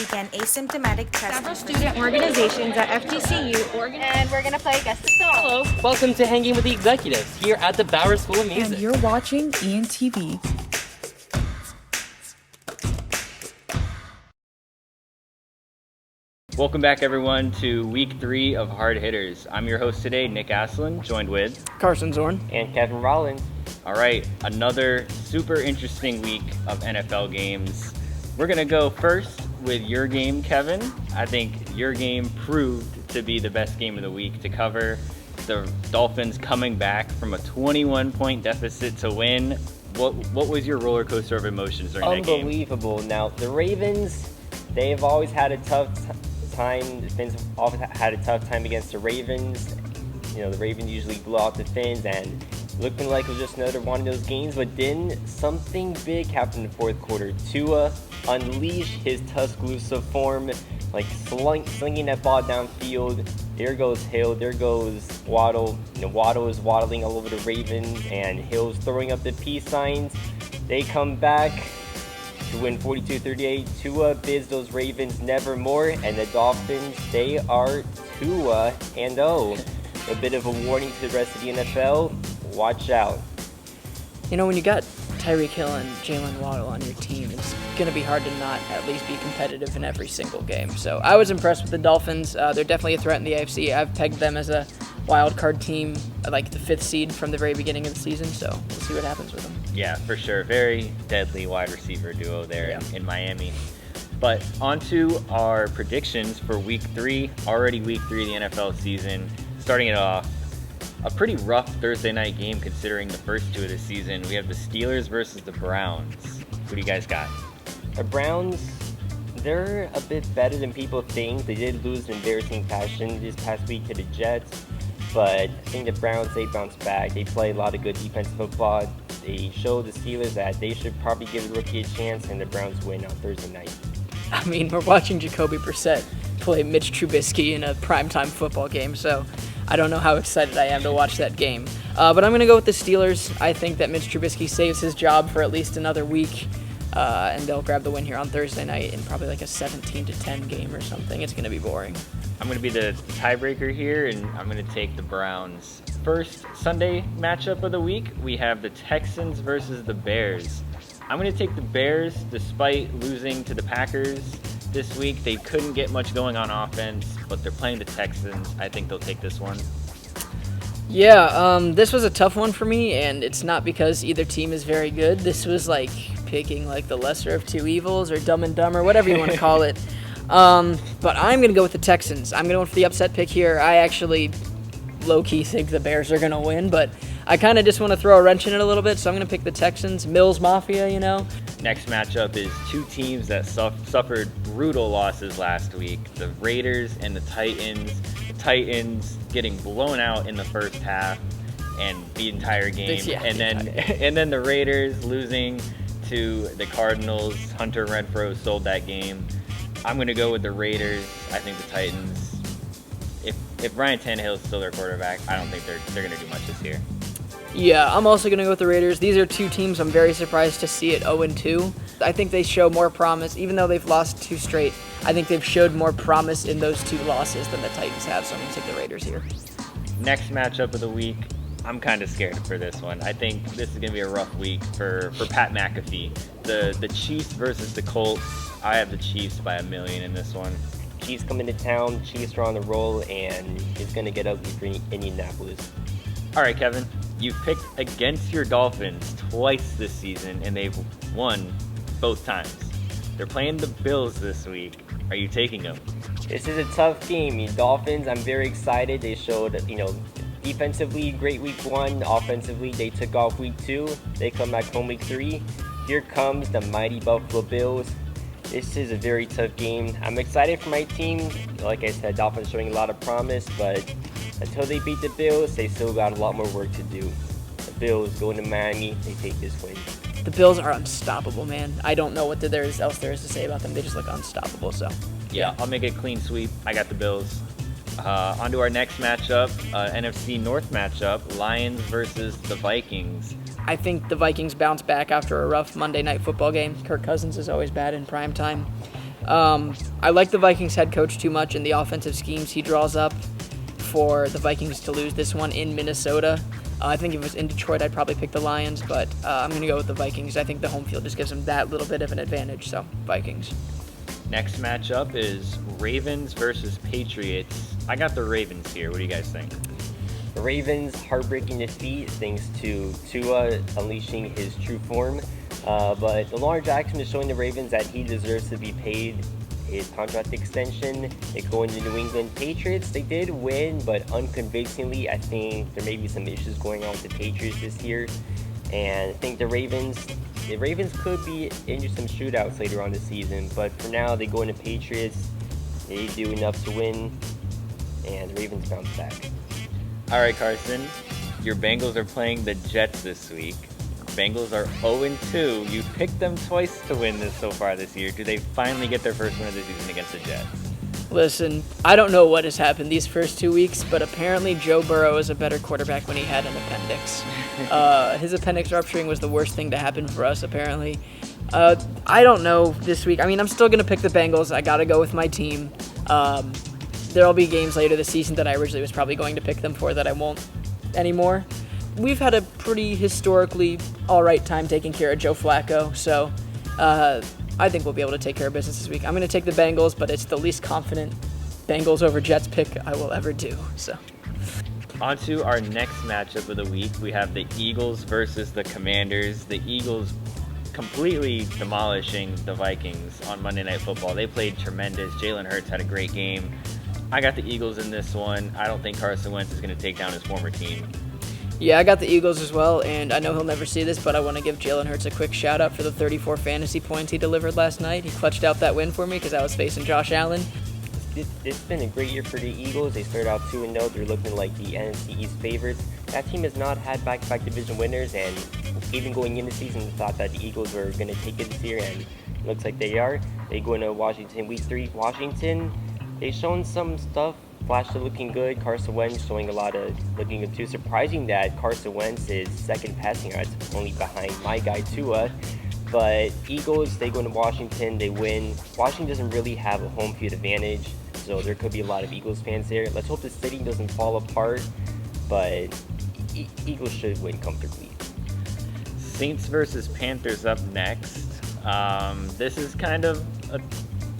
began asymptomatic testing. Several student organizations at FGCU, Oregon, and we're going to play Guess the Song. Hello, welcome to Hanging with the Executives here at the Bauer School of Music. And you're watching ENTV. Welcome back, everyone, to Week 3 of Hard Hitters. I'm your host today, Nick Aslin, joined with Carson Zorn and Kevin Rollins. All right, another super interesting week of NFL games. We're going to go first with your game, Kevin. I think your game proved to be the best game of the week to cover. The Dolphins coming back from a 21-point deficit to win. What was your roller coaster of emotions during that game? Unbelievable. Now, the Ravens, they've always had a tough time. The Fins have always had a tough time against the Ravens. You know, the Ravens usually blow out the Fins, and looking like it was just another one of those games, but then something big happened in the fourth quarter. Tua unleashed his Tuscaloosa form, like slinging that ball downfield. There goes Hill, there goes Waddle. You know, Waddle is waddling all over the Ravens, and Hill's throwing up the peace signs. They come back to win 42-38. Tua bids those Ravens nevermore, and the Dolphins, they are 2-0. A bit of a warning to the rest of the NFL. Watch out. You know, when you got Tyreek Hill and Jalen Waddle on your team, it's going to be hard to not at least be competitive in every single game. So I was impressed with the Dolphins. They're definitely a threat in the AFC. I've pegged them as a wild card team, like the 5th seed from the very beginning of the season. So we'll see what happens with them. Yeah, for sure. Very deadly wide receiver duo there in Miami. But on to our predictions for Week 3. Already Week 3 of the NFL season. Starting it off, a pretty rough Thursday night game considering the first two of the season. We have the Steelers versus the Browns. Who do you guys got? The Browns, they're a bit better than people think. They did lose in embarrassing fashion this past week to the Jets, but I think the Browns, they bounce back. They play a lot of good defensive football. They show the Steelers that they should probably give the rookie a chance, and the Browns win on Thursday night. I mean, we're watching Jacoby Brissett play Mitch Trubisky in a primetime football game, so I don't know how excited I am to watch that game. But I'm going to go with the Steelers. I think that Mitch Trubisky saves his job for at least another week, and they'll grab the win here on Thursday night in probably like a 17-10 game or something. It's going to be boring. I'm going to be the tiebreaker here, and I'm going to take the Browns. First Sunday matchup of the week, we have the Texans versus the Bears. I'm going to take the Bears despite losing to the Packers this week. They couldn't get much going on offense, but they're playing the Texans. I think they'll take this one. Yeah, this was a tough one for me, and it's not because either team is very good. This was like picking like the lesser of two evils or Dumb and Dumber, whatever you want to call it. But I'm going to go with the Texans. I'm going to go for the upset pick here. I actually low-key think the Bears are going to win, but I kind of just want to throw a wrench in it a little bit, so I'm going to pick the Texans. Mills Mafia, you know. Next matchup is two teams that suffered brutal losses last week, the Raiders and the Titans. The Titans getting blown out in the first half and the entire game, and then the Raiders losing to the Cardinals. Hunter Renfrow sold that game. I'm going to go with the Raiders. I think the Titans, if Ryan Tannehill is still their quarterback, I don't think they're going to do much this year. Yeah, I'm also going to go with the Raiders. These are two teams I'm very surprised to see at 0-2. I think they show more promise. Even though they've lost 2 straight, I think they've showed more promise in those 2 losses than the Titans have, so I'm going to take the Raiders here. Next matchup of the week, I'm kind of scared for this one. I think this is going to be a rough week for Pat McAfee. The Chiefs versus the Colts. I have the Chiefs by 1 million in this one. Chiefs come into town, Chiefs are on the roll, and it's going to get ugly for Indianapolis. All right, Kevin, you've picked against your Dolphins twice this season, and they've won both times. They're playing the Bills this week. Are you taking them? This is a tough game. The Dolphins, I'm very excited. They showed, defensively, great week 1. Offensively, they took off week 2. They come back home week 3. Here comes the mighty Buffalo Bills. This is a very tough game. I'm excited for my team. Like I said, Dolphins showing a lot of promise, but until they beat the Bills, they still got a lot more work to do. The Bills going to Miami, they take this win. The Bills are unstoppable, man. I don't know what else there is to say about them. They just look unstoppable, so. Yeah, I'll make it a clean sweep. I got the Bills. On to our next matchup, NFC North matchup, Lions versus the Vikings. I think the Vikings bounce back after a rough Monday Night Football game. Kirk Cousins is always bad in prime time. I like the Vikings head coach too much and the offensive schemes he draws up for the Vikings to lose this one in Minnesota. I think if it was in Detroit, I'd probably pick the Lions, but I'm going to go with the Vikings. I think the home field just gives them that little bit of an advantage, so Vikings. Next matchup is Ravens versus Patriots. I got the Ravens here. What do you guys think? The Ravens' heartbreaking defeat thanks to Tua unleashing his true form. But Lamar Jackson is showing the Ravens that he deserves to be paid his contract extension. They go into New England. Patriots, they did win, but unconvincingly. I think there may be some issues going on with the Patriots this year. And I think the Ravens could be in some shootouts later on this season. But for now, they go into Patriots. They do enough to win, and the Ravens bounce back. All right, Carson, your Bengals are playing the Jets this week. Bengals are 0-2. You picked them twice to win this so far this year. Do they finally get their first win of the season against the Jets? Listen, I don't know what has happened these first 2 weeks, but apparently Joe Burrow is a better quarterback when he had an appendix. His appendix rupturing was the worst thing to happen for us, apparently. I don't know this week. I mean, I'm still going to pick the Bengals. I got to go with my team. There'll be games later this season that I originally was probably going to pick them for that I won't anymore. We've had a pretty historically all right time taking care of Joe Flacco, so I think we'll be able to take care of business this week. I'm going to take the Bengals, but it's the least confident Bengals over Jets pick I will ever do. So, on to our next matchup of the week. We have the Eagles versus the Commanders. The Eagles completely demolishing the Vikings on Monday Night Football. They played tremendous. Jalen Hurts had a great game. I got the Eagles in this one. I don't think Carson Wentz is going to take down his former team. yeah, I got the Eagles as well, and I know he'll never see this, but I want to give Jalen Hurts a quick shout-out for the 34 fantasy points he delivered last night. He clutched out that win for me because I was facing Josh Allen. It's been a great year for the Eagles. They started out 2-0. They're looking like the NFC East favorites. That team has not had back-to-back division winners, and even going into the season, thought that the Eagles were going to take it this year, and it looks like they are. They go into Washington week 3. Washington, they've shown some stuff. Flash looking good. Carson Wentz showing a lot of looking good too. Surprising that Carson Wentz is second passing yards, only behind my guy Tua. But Eagles, they go into Washington, they win. Washington doesn't really have a home field advantage, so there could be a lot of Eagles fans there. Let's hope the city doesn't fall apart, but Eagles should win comfortably. Saints versus Panthers up next. This is kind of a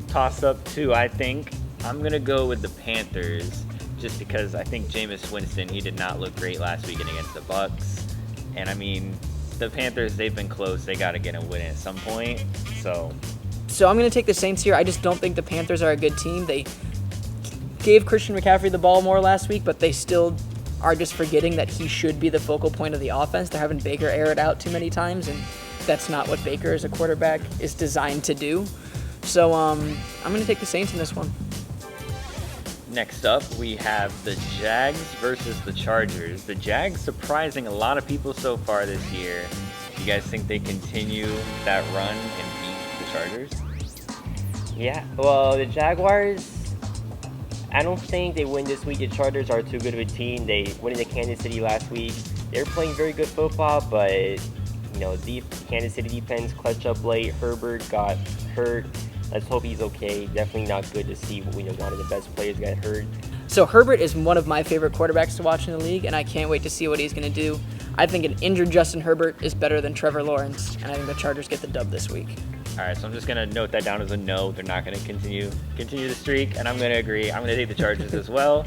toss-up too, I think. I'm going to go with the Panthers just because I think Jameis Winston, he did not look great last weekend against the Bucs. And I mean, the Panthers, they've been close. They got to get a win at some point. So I'm going to take the Saints here. I just don't think the Panthers are a good team. They gave Christian McCaffrey the ball more last week, but they still are just forgetting that he should be the focal point of the offense. They're having Baker air it out too many times, and that's not what Baker as a quarterback is designed to do. So I'm going to take the Saints in this one. next up, we have the Jags versus the Chargers. The Jags surprising a lot of people so far this year. You guys think they continue that run and beat the Chargers? Yeah, well, the Jaguars, I don't think they win this week. The Chargers are too good of a team. They went into Kansas City last week. They're playing very good football, but, you know, the Kansas City defense clutch up late. Herbert got hurt. Let's hope he's okay. Definitely not good to see one of the best players get hurt. So Herbert is one of my favorite quarterbacks to watch in the league, and I can't wait to see what he's going to do. I think an injured Justin Herbert is better than Trevor Lawrence, and I think the Chargers get the dub this week. All right, so I'm just going to note that down as a no. They're not going to continue the streak, and I'm going to agree. I'm going to take the Chargers as well.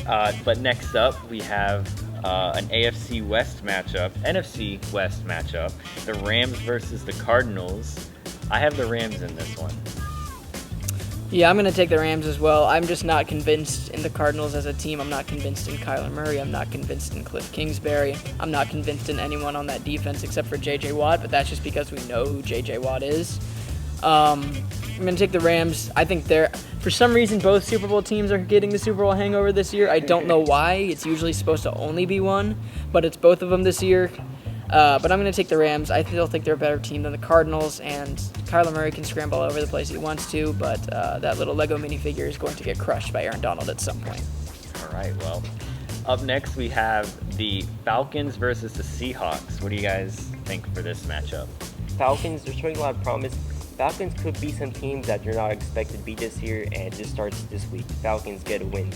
But next up, we have an NFC West matchup, NFC West matchup, the Rams versus the Cardinals. I have the Rams in this one. Yeah, I'm going to take the Rams as well. I'm just not convinced in the Cardinals as a team. I'm not convinced in Kyler Murray. I'm not convinced in Cliff Kingsbury. I'm not convinced in anyone on that defense except for J.J. Watt, but that's just because we know who J.J. Watt is. I'm going to take the Rams. I think for some reason, both Super Bowl teams are getting the Super Bowl hangover this year. I don't know why. It's usually supposed to only be one, but it's both of them this year. But I'm going to take the Rams. I still think they're a better team than the Cardinals, and Kyler Murray can scramble all over the place he wants to, but that little Lego minifigure is going to get crushed by Aaron Donald at some point. All right, well, up next we have the Falcons versus the Seahawks. What do you guys think for this matchup? Falcons, they're showing a lot of promise. Falcons could be some teams that you're not expected to beat this year, and this starts this week. Falcons get a win.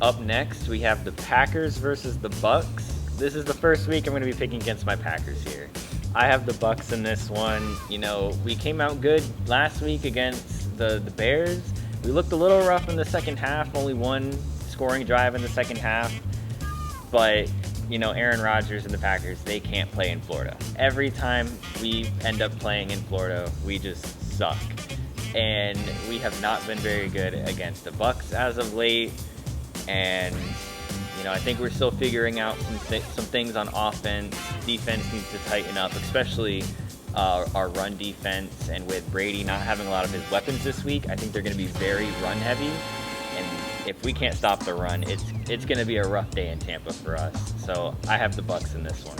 Up next, we have the Packers versus the Bucs. This is the first week I'm going to be picking against my Packers here. I have the Bucs in this one. You know, we came out good last week against the Bears. We looked a little rough in the second half, only one scoring drive in the second half. But, you know, Aaron Rodgers and the Packers, they can't play in Florida. Every time we end up playing in Florida, we just suck. And we have not been very good against the Bucs as of late. And, you know, I think we're still figuring out some things on offense. Defense needs to tighten up, especially our run defense. And with Brady not having a lot of his weapons this week, I think they're going to be very run heavy. And if we can't stop the run, it's going to be a rough day in Tampa for us. So I have the Bucs in this one.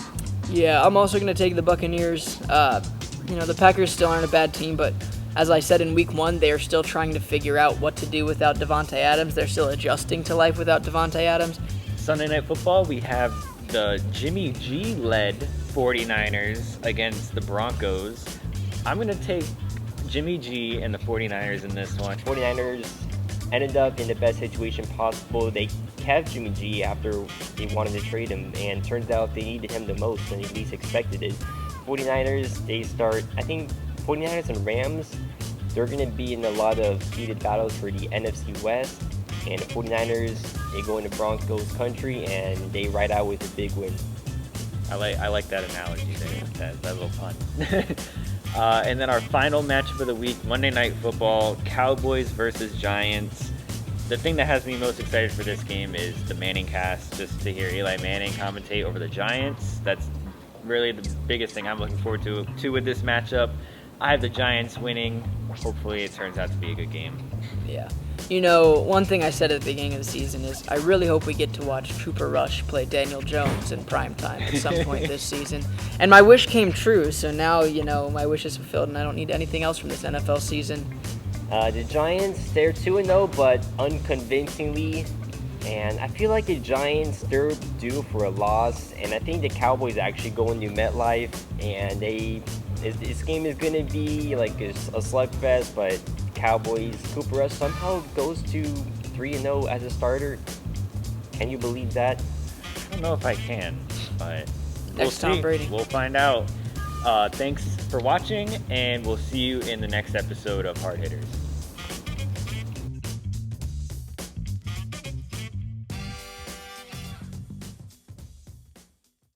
Yeah, I'm also going to take the Buccaneers. You know, the Packers still aren't a bad team, but as I said in week 1, they're still trying to figure out what to do without Devontae Adams. They're still adjusting to life without Devontae Adams. Sunday Night Football, we have the Jimmy G-led 49ers against the Broncos. I'm going to take Jimmy G and the 49ers in this one. 49ers ended up in the best situation possible. They kept Jimmy G after they wanted to trade him, and turns out they needed him the most and at least expected it. 49ers, they start, I think 49ers and Rams, they're going to be in a lot of heated battles for the NFC West, and the 49ers, they go into Broncos country and they ride out with a big win. I like that analogy there, that little pun. And then our final matchup of the week, Monday Night Football, Cowboys versus Giants. The thing that has me most excited for this game is the Manning cast, just to hear Eli Manning commentate over the Giants. That's really the biggest thing I'm looking forward to with this matchup. I have the Giants winning. Hopefully it turns out to be a good game. Yeah. You know, one thing I said at the beginning of the season is I really hope we get to watch Cooper Rush play Daniel Jones in primetime at some point this season. And my wish came true, so now, you know, my wish is fulfilled and I don't need anything else from this NFL season. The Giants, they're 2-0, but unconvincingly. And I feel like the Giants, they're due for a loss. And I think the Cowboys actually go into MetLife, and this game is going to be like a slugfest, but Cowboys, Cooper Rush somehow goes to 3-0 as a starter. Can you believe that? I don't know if I can, but we'll see. Tom Brady. We'll find out. Thanks for watching, and we'll see you in the next episode of Hard Hitters.